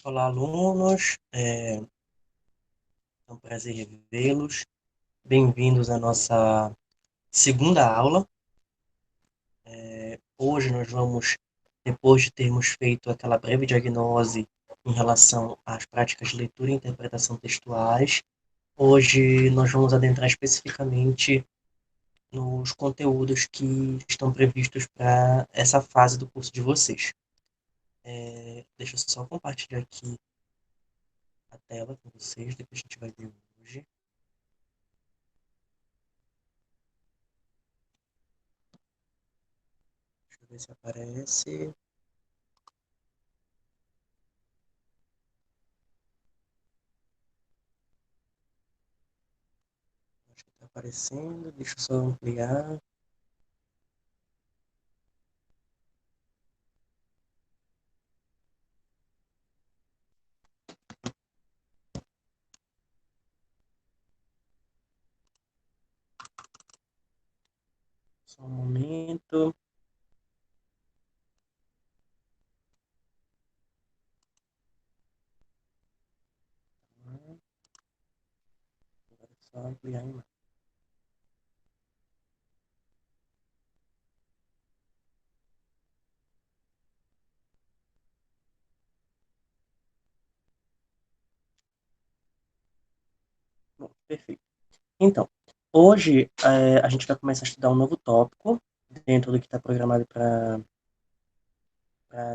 Olá, alunos. É um prazer revê-los. Bem-vindos à nossa segunda aula. Hoje nós vamos, depois de termos feito aquela breve diagnose em relação às práticas de leitura e interpretação textuais, hoje nós vamos adentrar especificamente nos conteúdos que estão previstos para essa fase do curso de vocês. Deixa eu só compartilhar aqui a tela com vocês, depois a gente vai ver hoje. Deixa eu ver se aparece. Acho que está aparecendo. Deixa eu só ampliar. Só um momento. Agora é só ampliar a imagem. Bom, perfeito. Então, hoje a gente vai começar a estudar um novo tópico dentro do que está programado para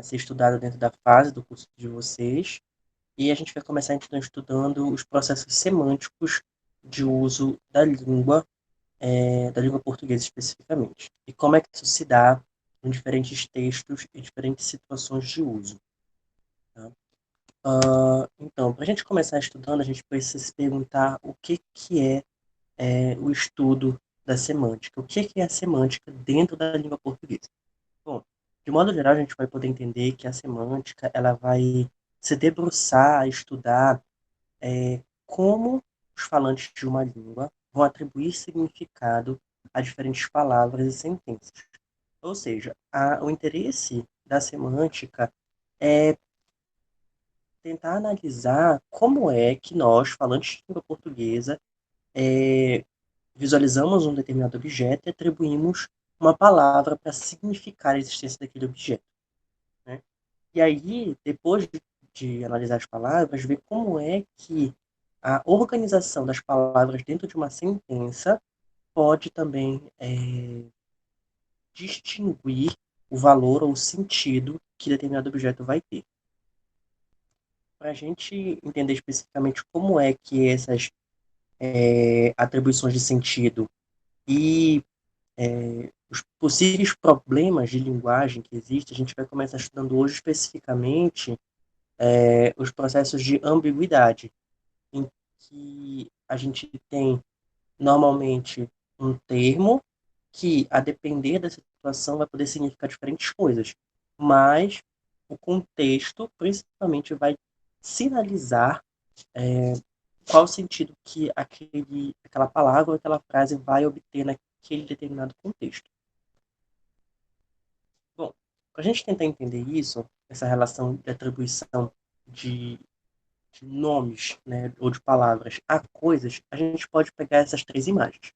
ser estudado dentro da fase do curso de vocês. E a gente vai começar então estudando os processos semânticos de uso da língua portuguesa especificamente. E como é que isso se dá em diferentes textos e diferentes situações de uso. Tá? Então, para a gente começar estudando, a gente precisa se perguntar o que é o estudo da semântica. O que é a semântica dentro da língua portuguesa? Bom, de modo geral, a gente vai poder entender que a semântica ela vai se debruçar a estudar como os falantes de uma língua vão atribuir significado a diferentes palavras e sentenças. Ou seja, o interesse da semântica é tentar analisar como é que nós, falantes de língua portuguesa, é, visualizamos um determinado objeto e atribuímos uma palavra para significar a existência daquele objeto. Né? E aí, depois de analisar as palavras, ver como é que a organização das palavras dentro de uma sentença pode também distinguir o valor ou o sentido que determinado objeto vai ter. Para a gente entender especificamente como é que essas atribuições de sentido e os possíveis problemas de linguagem que existem, a gente vai começar estudando hoje especificamente os processos de ambiguidade, em que a gente tem normalmente um termo que, a depender da situação, vai poder significar diferentes coisas, mas o contexto, principalmente, vai sinalizar qual o sentido que aquela palavra ou aquela frase vai obter naquele determinado contexto. Bom, para a gente tentar entender isso, essa relação de atribuição de, de nomes, né, ou de palavras a coisas, a gente pode pegar essas três imagens.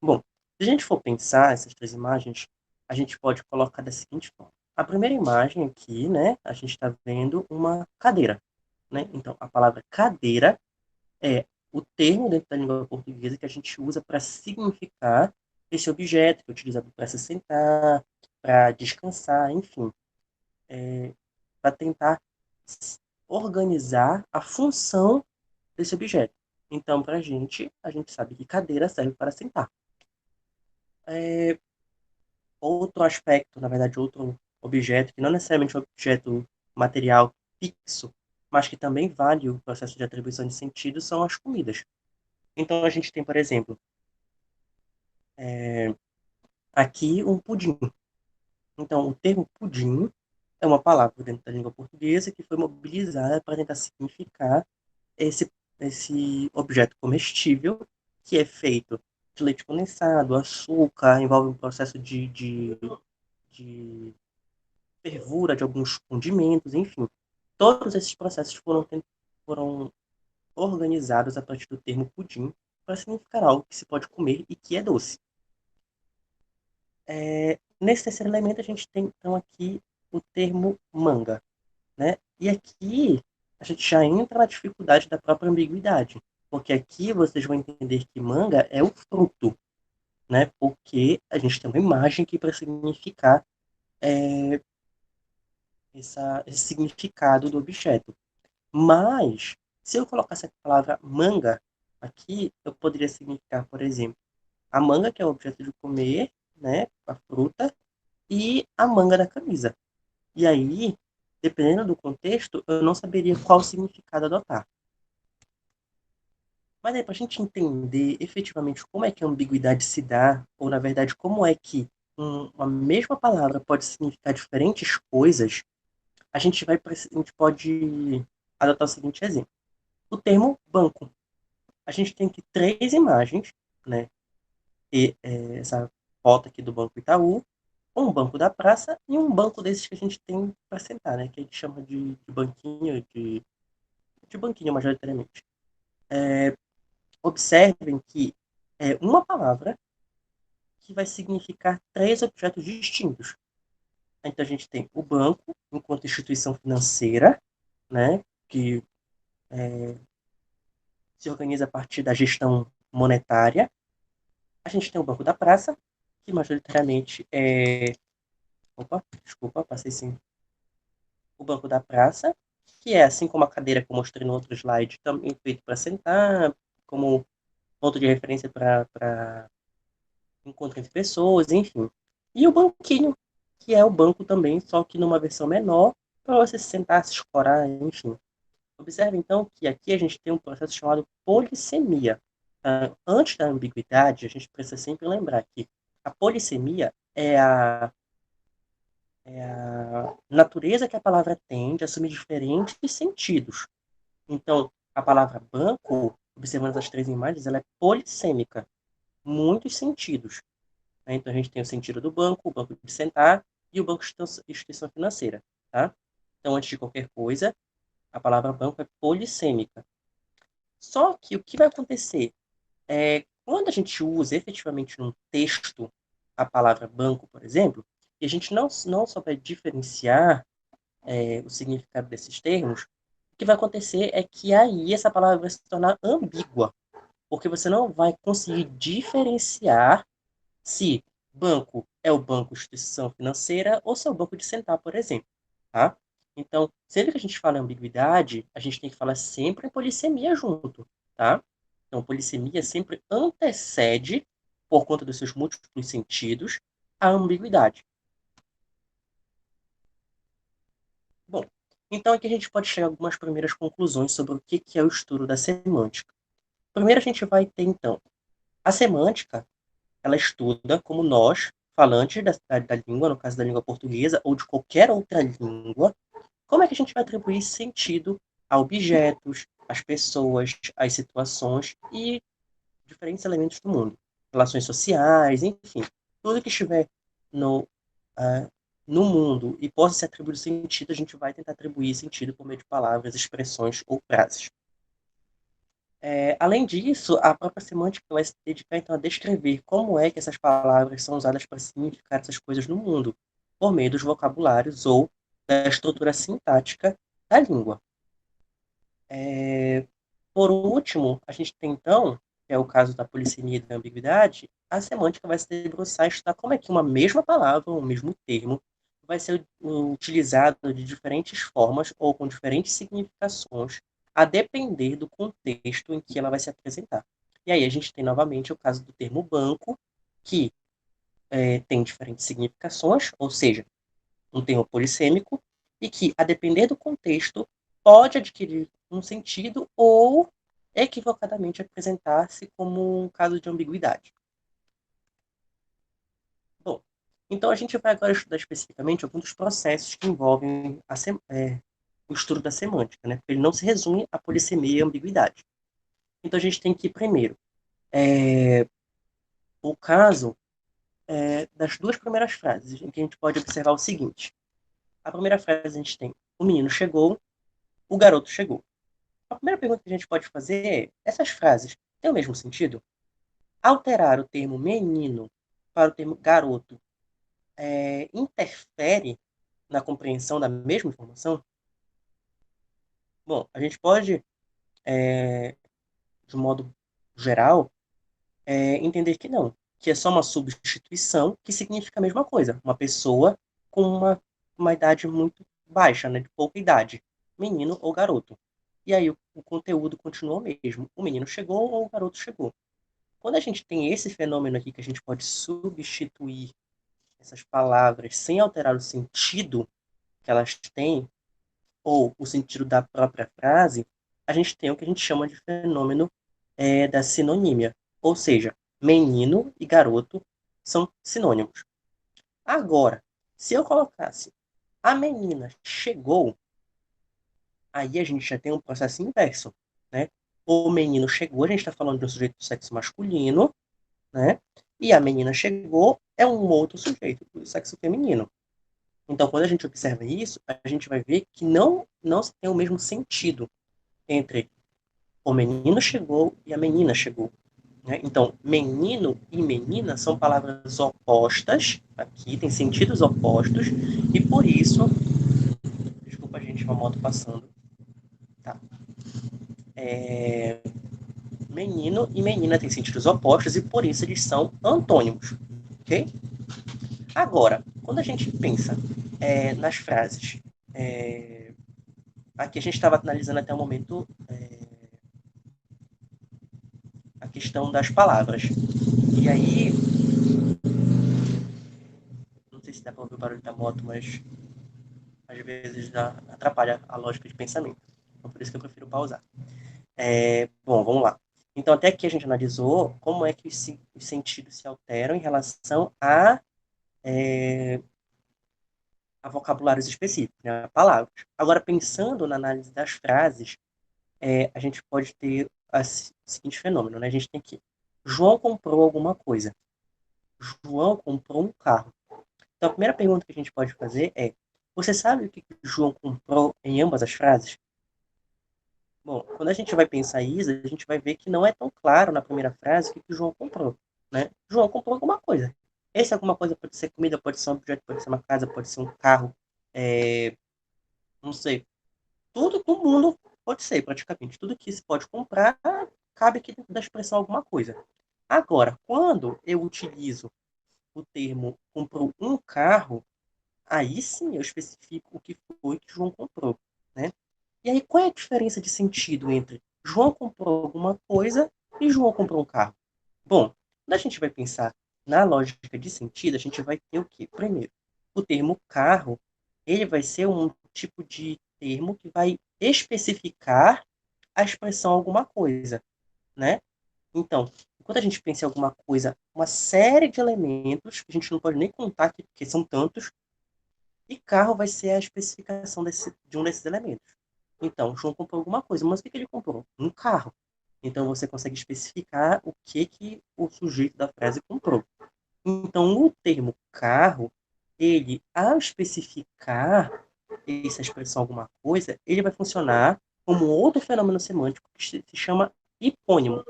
Bom, se a gente for pensar essas três imagens, a gente pode colocar da seguinte forma. A primeira imagem aqui, né, a gente está vendo uma cadeira, né? Então, a palavra cadeira é o termo dentro da língua portuguesa que a gente usa para significar esse objeto, que é utilizado para se sentar, para descansar, enfim, para tentar organizar a função desse objeto. Então, para a gente sabe que cadeira serve para sentar. Outro aspecto, na verdade, outro objeto, que não necessariamente é um objeto material fixo, mas que também vale o processo de atribuição de sentido, são as comidas. Então, a gente tem, por exemplo, aqui um pudim. Então, o termo pudim é uma palavra dentro da língua portuguesa que foi mobilizada para tentar significar esse objeto comestível que é feito de leite condensado, açúcar, envolve um processo de fervura de alguns condimentos, enfim. Todos esses processos foram organizados a partir do termo pudim para significar algo que se pode comer e que é doce. Nesse terceiro elemento, a gente tem, então, aqui o termo manga, né? E aqui a gente já entra na dificuldade da própria ambiguidade, porque aqui vocês vão entender que manga é o fruto, né? Porque a gente tem uma imagem aqui para significar esse significado do objeto. Mas, se eu colocasse a palavra manga aqui, eu poderia significar, por exemplo, a manga, que é o objeto de comer, né? A fruta, e a manga da camisa. E aí, dependendo do contexto, eu não saberia qual significado adotar. Mas aí, para a gente entender efetivamente como é que a ambiguidade se dá, ou na verdade, como é que uma mesma palavra pode significar diferentes coisas, a gente pode adotar o seguinte exemplo. O termo banco. A gente tem aqui três imagens, né? Essa foto aqui do Banco Itaú, um banco da praça e um banco desses que a gente tem para sentar, né? Que a gente chama de banquinho, de banquinho majoritariamente. Observem que é uma palavra que vai significar três objetos distintos. Então a gente tem o banco enquanto instituição financeira, né? Que se organiza a partir da gestão monetária. A gente tem o Banco da Praça, que majoritariamente é. Opa, desculpa, passei sim. O Banco da Praça, que é assim como a cadeira que eu mostrei no outro slide, também feito para sentar, como ponto de referência para encontro entre pessoas, enfim. E o banquinho, que é o banco também, só que numa versão menor, para você se sentar, se escorar, enfim. Observe, então, que aqui a gente tem um processo chamado polissemia. Antes da ambiguidade, a gente precisa sempre lembrar que a polissemia é a natureza que a palavra tem de assumir diferentes sentidos. Então, a palavra banco, observando as três imagens, ela é polissêmica, muitos sentidos. Né? Então, a gente tem o sentido do banco, o banco de sentar e o banco de instituição financeira. Tá? Então, antes de qualquer coisa, a palavra banco é polissêmica. Só que o que vai acontecer é quando a gente usa efetivamente num texto a palavra banco, por exemplo, e a gente não só vai diferenciar o significado desses termos, o que vai acontecer é que aí essa palavra vai se tornar ambígua, porque você não vai conseguir diferenciar se banco é o banco instituição financeira ou se é o banco de sentar, por exemplo, tá? Então, sempre que a gente fala em ambiguidade, a gente tem que falar sempre em polissemia junto, tá? Então, polissemia sempre antecede, por conta dos seus múltiplos sentidos, a ambiguidade. Bom, então aqui a gente pode chegar a algumas primeiras conclusões sobre o que é o estudo da semântica. Primeiro a gente vai ter, então, a semântica, ela estuda como nós, falantes da língua, no caso da língua portuguesa, ou de qualquer outra língua, como é que a gente vai atribuir sentido a objetos, às pessoas, às situações e diferentes elementos do mundo. Relações sociais, enfim. Tudo que estiver no, no mundo e possa ser atribuído sentido, a gente vai tentar atribuir sentido por meio de palavras, expressões ou frases. Além disso, a própria semântica vai se dedicar então a descrever como é que essas palavras são usadas para significar essas coisas no mundo, por meio dos vocabulários ou da estrutura sintática da língua. Por último, a gente tem então, que é o caso da polissemia e da ambiguidade, a semântica vai se debruçar e estudar como é que uma mesma palavra, um mesmo termo, vai ser utilizado de diferentes formas ou com diferentes significações, a depender do contexto em que ela vai se apresentar. E aí a gente tem novamente o caso do termo banco, que tem diferentes significações, ou seja, um termo polissêmico, e que, a depender do contexto, pode adquirir um sentido ou equivocadamente apresentar-se como um caso de ambiguidade. Bom, então a gente vai agora estudar especificamente alguns dos processos que envolvem o estudo da semântica, né? Porque ele não se resume à polissemia e à ambiguidade. Então a gente tem que, primeiro, o caso das duas primeiras frases, em que a gente pode observar o seguinte. A primeira frase a gente tem: o menino chegou, o garoto chegou. A primeira pergunta que a gente pode fazer é: essas frases têm o mesmo sentido? Alterar o termo menino para o termo garoto interfere na compreensão da mesma informação? Bom, a gente pode, de um modo geral, entender que não, que é só uma substituição que significa a mesma coisa. Uma pessoa com uma idade muito baixa, né, de pouca idade, menino ou garoto. E aí o conteúdo continua o mesmo. O menino chegou ou o garoto chegou. Quando a gente tem esse fenômeno aqui que a gente pode substituir essas palavras sem alterar o sentido que elas têm, ou o sentido da própria frase, a gente tem o que a gente chama de fenômeno da sinonímia. Ou seja, menino e garoto são sinônimos. Agora, se eu colocasse a menina chegou, aí a gente já tem um processo inverso, né? O menino chegou, a gente está falando de um sujeito do sexo masculino, né? E a menina chegou é um outro sujeito do sexo feminino. Então, quando a gente observa isso, a gente vai ver que não se tem o mesmo sentido entre o menino chegou e a menina chegou. Né? Então, menino e menina são palavras opostas, aqui tem sentidos opostos, e por isso, desculpa, gente, uma moto passando, tá? Menino e menina têm sentidos opostos e por isso eles são antônimos, ok? Agora, quando a gente pensa nas frases, aqui a gente estava analisando até o momento a questão das palavras. E aí, não sei se dá para ouvir o barulho da moto, mas às vezes atrapalha a lógica de pensamento. Então, por isso que eu prefiro pausar. Bom, vamos lá. Então, até aqui a gente analisou como é que os sentidos se alteram em relação a vocabulários específicos, né, a palavras. Agora, pensando na análise das frases, a gente pode ter o seguinte fenômeno, né? A gente tem que João comprou alguma coisa. João comprou um carro. Então, a primeira pergunta que a gente pode fazer é: você sabe o que João comprou em ambas as frases? Bom, quando a gente vai pensar isso, a gente vai ver que não é tão claro na primeira frase o que João comprou, né? João comprou alguma coisa. Esse alguma coisa pode ser comida, pode ser um objeto, pode ser uma casa, pode ser um carro, não sei. Tudo do mundo pode ser, praticamente. Tudo que se pode comprar cabe aqui dentro da expressão alguma coisa. Agora, quando eu utilizo o termo comprou um carro, aí sim eu especifico o que foi que João comprou, né? E aí qual é a diferença de sentido entre João comprou alguma coisa e João comprou um carro? Bom, quando a gente vai pensar na lógica de sentido, a gente vai ter o quê? Primeiro, o termo carro, ele vai ser um tipo de termo que vai especificar a expressão alguma coisa, né? Então, quando a gente pensa em alguma coisa, uma série de elementos, que a gente não pode nem contar aqui, porque são tantos, e carro vai ser a especificação de um desses elementos. Então, João comprou alguma coisa, mas o que ele comprou? Um carro. Então, você consegue especificar o que o sujeito da frase comprou. Então, o termo carro, ele, ao especificar essa expressão alguma coisa, ele vai funcionar como outro fenômeno semântico que se chama hipônimo.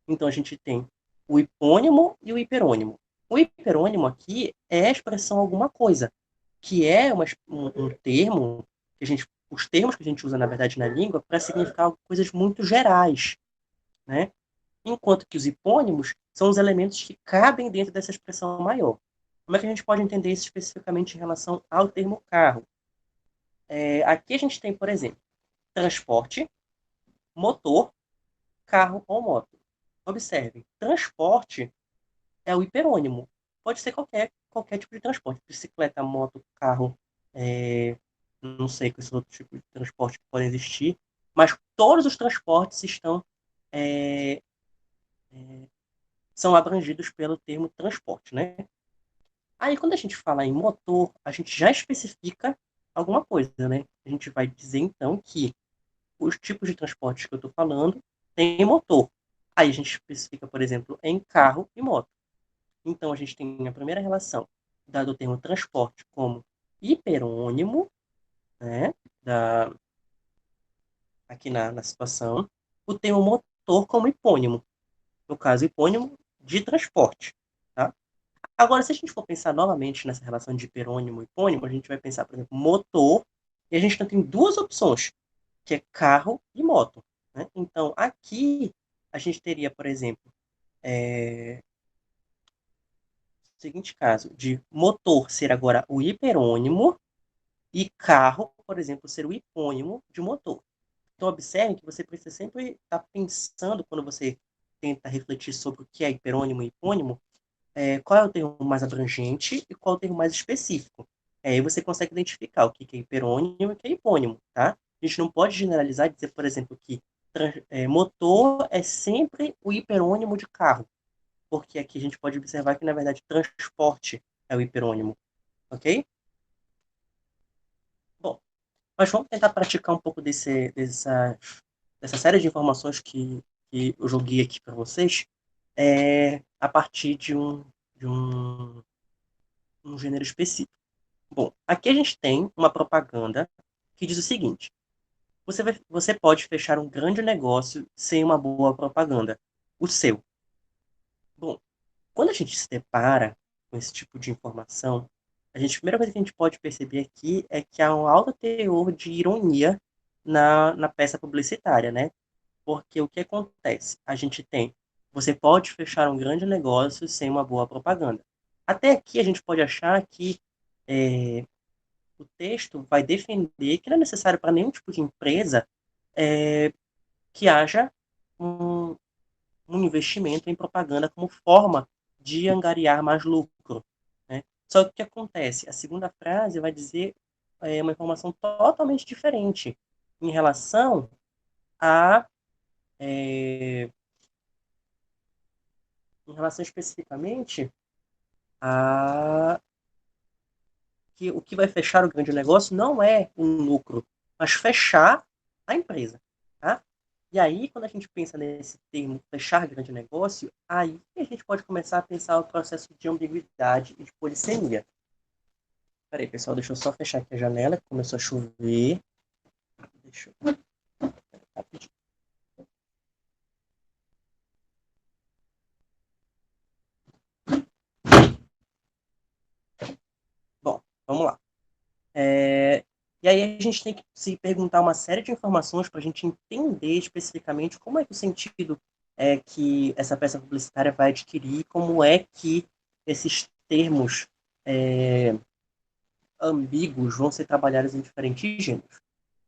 Então, a gente tem o hipônimo e o hiperônimo. O hiperônimo aqui é a expressão alguma coisa, que é um termo que os termos que a gente usa, na verdade, na língua, para significar coisas muito gerais, né? Enquanto que os hipônimos são os elementos que cabem dentro dessa expressão maior. Como é que a gente pode entender isso especificamente em relação ao termo carro? Aqui a gente tem, por exemplo, transporte, motor, carro ou moto. Observem, transporte é o hiperônimo. Pode ser qualquer tipo de transporte. Bicicleta, moto, carro, não sei quais outros tipos de transporte que podem existir, mas todos os transportes é, são abrangidos pelo termo transporte, né? Aí, quando a gente fala em motor, a gente já especifica alguma coisa, né? A gente vai dizer, então, que os tipos de transportes que eu estou falando têm motor. Aí a gente especifica, por exemplo, em carro e moto. Então, a gente tem a primeira relação, dado o termo transporte como hiperônimo, né, aqui na situação, o termo motor como hipônimo. No caso, hipônimo de transporte. Tá? Agora, se a gente for pensar novamente nessa relação de hiperônimo e hipônimo, a gente vai pensar, por exemplo, motor, e a gente tem duas opções, que é carro e moto. Né? Então, aqui, a gente teria, por exemplo, o seguinte caso, de motor ser agora o hiperônimo e carro, por exemplo, ser o hipônimo de motor. Então, observe que você precisa sempre estar pensando, quando você tenta refletir sobre o que é hiperônimo e hipônimo, qual é o termo mais abrangente e qual é o termo mais específico. Aí você consegue identificar o que é hiperônimo e o que é hipônimo, tá? A gente não pode generalizar e dizer, por exemplo, que motor é sempre o hiperônimo de carro, porque aqui a gente pode observar que, na verdade, transporte é o hiperônimo, ok? Bom, mas vamos tentar praticar um pouco dessa série de informações que eu joguei aqui para vocês, a partir de um gênero específico. Bom, aqui a gente tem uma propaganda que diz o seguinte: você pode fechar um grande negócio sem uma boa propaganda, o seu. Bom, quando a gente se depara com esse tipo de informação, a primeira coisa que a gente pode perceber aqui é que há um alto teor de ironia na peça publicitária, né? Porque o que acontece? Você pode fechar um grande negócio sem uma boa propaganda. Até aqui a gente pode achar que é, o texto vai defender que não é necessário para nenhum tipo de empresa que haja um, um investimento em propaganda como forma de angariar mais lucro. Né? Só que o que acontece? A segunda frase vai dizer uma informação totalmente diferente em relação a em relação especificamente a que o que vai fechar o grande negócio não é um lucro, mas fechar a empresa. Tá? E aí, quando a gente pensa nesse termo fechar grande negócio, aí a gente pode começar a pensar o processo de ambiguidade e de polissemia. Peraí, pessoal, deixa eu só fechar aqui a janela, que começou a chover. Deixa eu... Rapidinho. Bom, vamos lá. E aí a gente tem que se perguntar uma série de informações para a gente entender especificamente como é que o sentido é que essa peça publicitária vai adquirir, como é que esses termos é, ambíguos vão ser trabalhados em diferentes gêneros.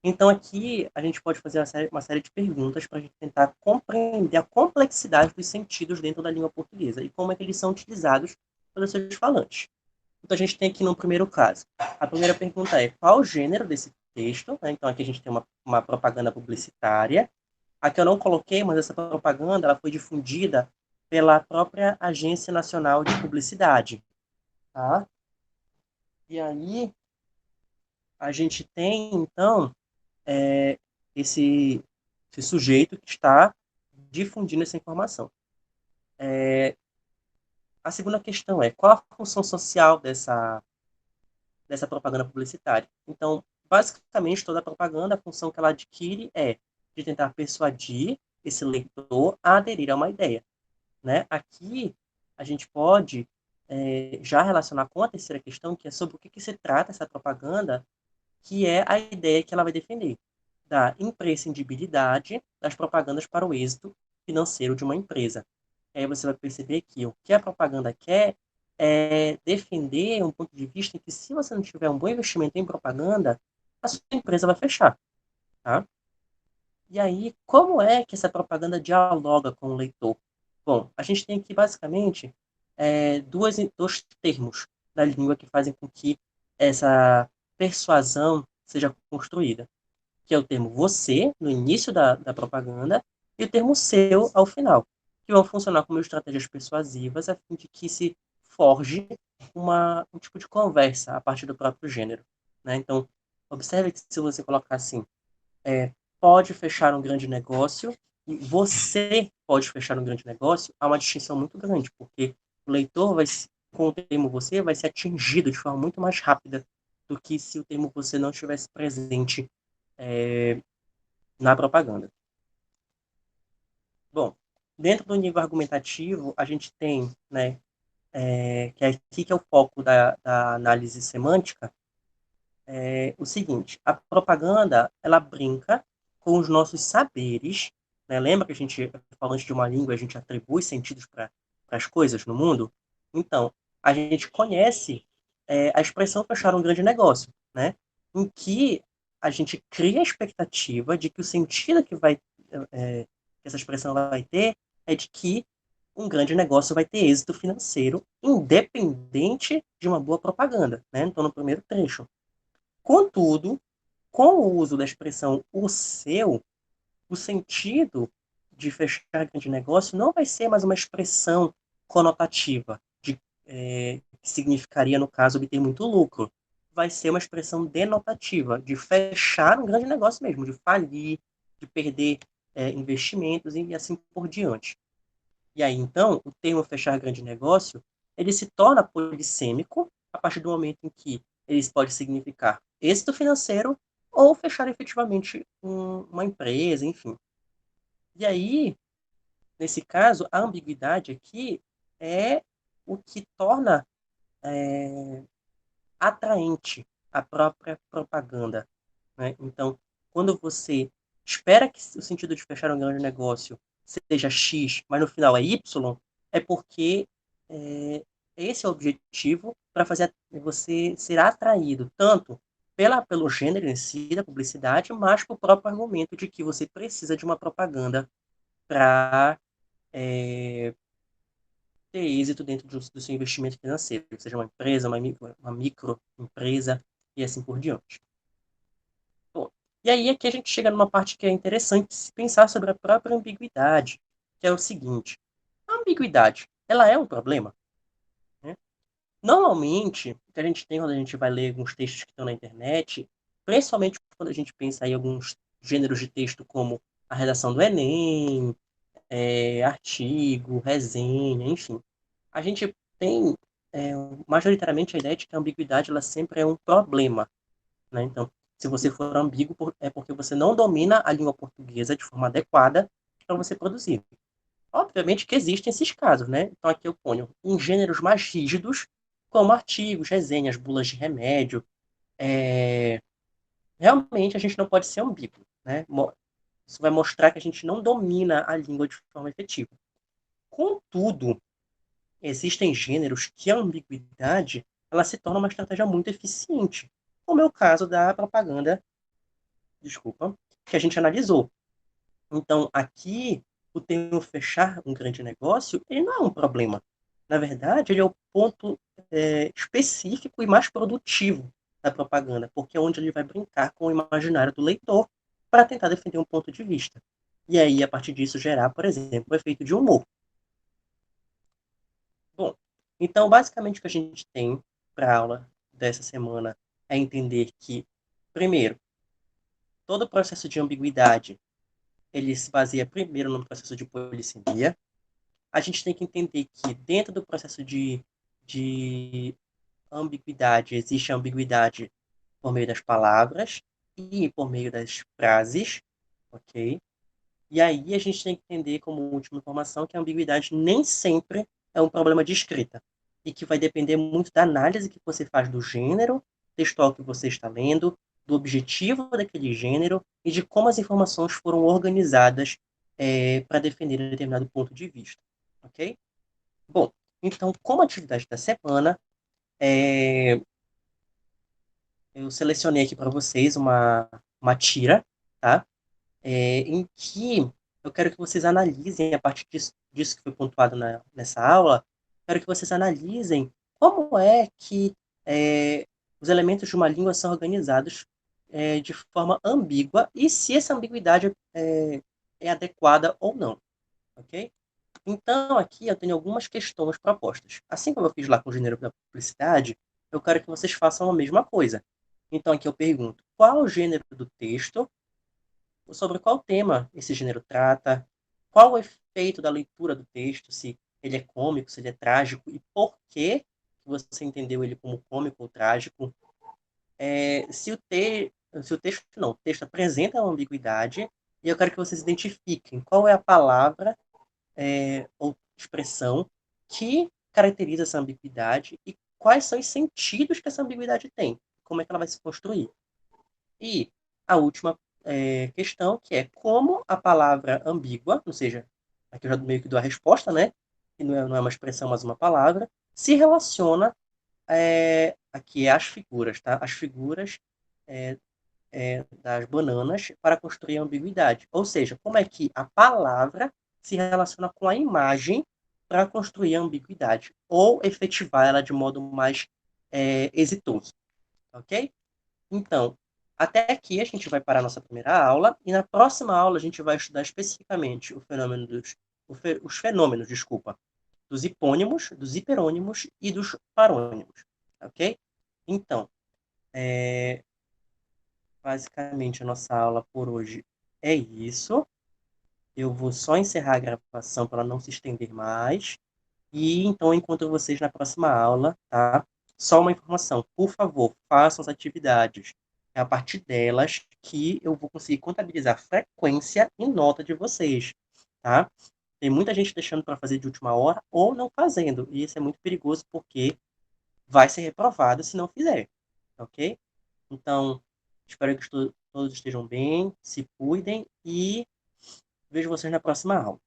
Então aqui a gente pode fazer uma série de perguntas para a gente tentar compreender a complexidade dos sentidos dentro da língua portuguesa e como é que eles são utilizados pelos seus falantes. Então, a gente tem aqui no primeiro caso. A primeira pergunta é: qual o gênero desse texto? Né? Então, aqui a gente tem uma propaganda publicitária. Aqui eu não coloquei, mas essa propaganda ela foi difundida pela própria Agência Nacional de Publicidade. Tá? E aí, a gente tem, então, é, esse, esse sujeito que está difundindo essa informação. A segunda questão é: qual a função social dessa propaganda publicitária? Então, basicamente, toda a propaganda, a função que ela adquire é de tentar persuadir esse leitor a aderir a uma ideia. Né? Aqui, a gente pode já relacionar com a terceira questão, que é sobre o que se trata essa propaganda, que é a ideia que ela vai defender, da imprescindibilidade das propagandas para o êxito financeiro de uma empresa. Aí você vai perceber que o que a propaganda quer é defender um ponto de vista em que, se você não tiver um bom investimento em propaganda, a sua empresa vai fechar. Tá? E aí, como é que essa propaganda dialoga com o leitor? Bom, a gente tem aqui basicamente dois termos da língua que fazem com que essa persuasão seja construída, que é o termo você, no início da propaganda, e o termo seu ao final, que vão funcionar como estratégias persuasivas a fim de que se forge um tipo de conversa a partir do próprio gênero. Né? Então, observe que, se você colocar assim, pode fechar um grande negócio e você pode fechar um grande negócio, há uma distinção muito grande, porque o leitor com o termo você, vai ser atingido de forma muito mais rápida do que se o termo você não estivesse presente na propaganda. Bom, dentro do nível argumentativo, a gente tem, né, que aqui que é o foco da análise semântica, o seguinte: a propaganda ela brinca com os nossos saberes, né? Lembra que a gente, falante de uma língua, a gente atribui sentidos para as coisas no mundo? Então, a gente conhece a expressão fechar um grande negócio, né? Em que a gente cria a expectativa de que o sentido que essa expressão vai ter é de que um grande negócio vai ter êxito financeiro, independente de uma boa propaganda, né? Então, no primeiro trecho. Contudo, com o uso da expressão o seu, o sentido de fechar grande negócio não vai ser mais uma expressão conotativa, que significaria, no caso, obter muito lucro. Vai ser uma expressão denotativa, de fechar um grande negócio mesmo, de falir, de perder investimentos e assim por diante. E aí, então, o termo fechar grande negócio, ele se torna polissêmico a partir do momento em que ele pode significar êxito financeiro ou fechar efetivamente uma empresa, enfim. E aí, nesse caso, a ambiguidade aqui é o que torna atraente a própria propaganda, né? Então, quando você espera que o sentido de fechar um grande negócio seja X, mas no final é Y, é porque é, esse é o objetivo para fazer você ser atraído tanto pelo gênero em si da publicidade, mas pelo próprio argumento de que você precisa de uma propaganda para ter êxito dentro do seu investimento financeiro, seja uma empresa, uma micro empresa e assim por diante. Bom, e aí aqui a gente chega numa parte que é interessante se pensar sobre a própria ambiguidade, que é o seguinte: a ambiguidade, ela é um problema, né? Normalmente, o que a gente tem quando a gente vai ler alguns textos que estão na internet, principalmente quando a gente pensa em alguns gêneros de texto como a redação do Enem, artigo, resenha, enfim, a gente tem majoritariamente a ideia de que a ambiguidade ela sempre é um problema, né? Então, se você for ambíguo, é porque você não domina a língua portuguesa de forma adequada para você produzir. Obviamente que existem esses casos, né? Então, aqui eu ponho em gêneros mais rígidos, como artigos, resenhas, bulas de remédio. Realmente, a gente não pode ser ambíguo, né? Isso vai mostrar que a gente não domina a língua de forma efetiva. Contudo, existem gêneros que a ambiguidade ela se torna uma estratégia muito eficiente, como é o caso da propaganda, desculpa, que a gente analisou. Então, aqui, o termo fechar um grande negócio, ele não é um problema. Na verdade, ele é o ponto específico e mais produtivo da propaganda, porque é onde ele vai brincar com o imaginário do leitor para tentar defender um ponto de vista. E aí, a partir disso, gerar, por exemplo, o efeito de humor. Bom, então, basicamente, o que a gente tem para a aula dessa semana é entender que, primeiro, todo o processo de ambiguidade ele se baseia primeiro no processo de polissemia. A gente tem que entender que dentro do processo de ambiguidade existe a ambiguidade por meio das palavras e por meio das frases, ok? E aí a gente tem que entender como última informação que a ambiguidade nem sempre é um problema de escrita e que vai depender muito da análise que você faz do gênero textual que você está lendo, do objetivo daquele gênero e de como as informações foram organizadas para defender um determinado ponto de vista, ok? Bom, então, como atividade da semana, é, eu selecionei aqui para vocês uma tira, tá? Em que eu quero que vocês analisem, a partir disso que foi pontuado nessa aula, quero que vocês analisem como é que os elementos de uma língua são organizados de forma ambígua e se essa ambiguidade é adequada ou não, ok? Então, aqui eu tenho algumas questões propostas. Assim como eu fiz lá com o gênero da publicidade, eu quero que vocês façam a mesma coisa. Então, aqui eu pergunto, qual o gênero do texto sobre qual tema esse gênero trata, qual o efeito da leitura do texto, se ele é cômico, se ele é trágico, e por que você entendeu ele como cômico ou trágico. Se o texto apresenta uma ambiguidade, E eu quero que vocês identifiquem qual é a palavra ou expressão que caracteriza essa ambiguidade e quais são os sentidos que essa ambiguidade tem, como é que ela vai se construir. E a última questão, que é como a palavra ambígua, ou seja, aqui eu já meio que dou a resposta, né? Que não é uma expressão, mas uma palavra, se relaciona aqui é as figuras, tá? As figuras é, das bananas para construir a ambiguidade. Ou seja, como é que a palavra se relaciona com a imagem para construir a ambiguidade, ou efetivar ela de modo mais exitoso, ok? Então, até aqui a gente vai parar a nossa primeira aula, e na próxima aula a gente vai estudar especificamente os fenômenos, desculpa, dos hipônimos, dos hiperônimos e dos parônimos, ok? Então, basicamente a nossa aula por hoje é isso. Eu vou só encerrar a gravação para não se estender mais. E então eu encontro vocês na próxima aula, tá? Só uma informação, por favor, façam as atividades. É a partir delas que eu vou conseguir contabilizar a frequência e nota de vocês, tá? Tem muita gente deixando para fazer de última hora ou não fazendo, e isso é muito perigoso porque vai ser reprovado se não fizer, ok? Então, espero que todos estejam bem, se cuidem e vejo vocês na próxima aula.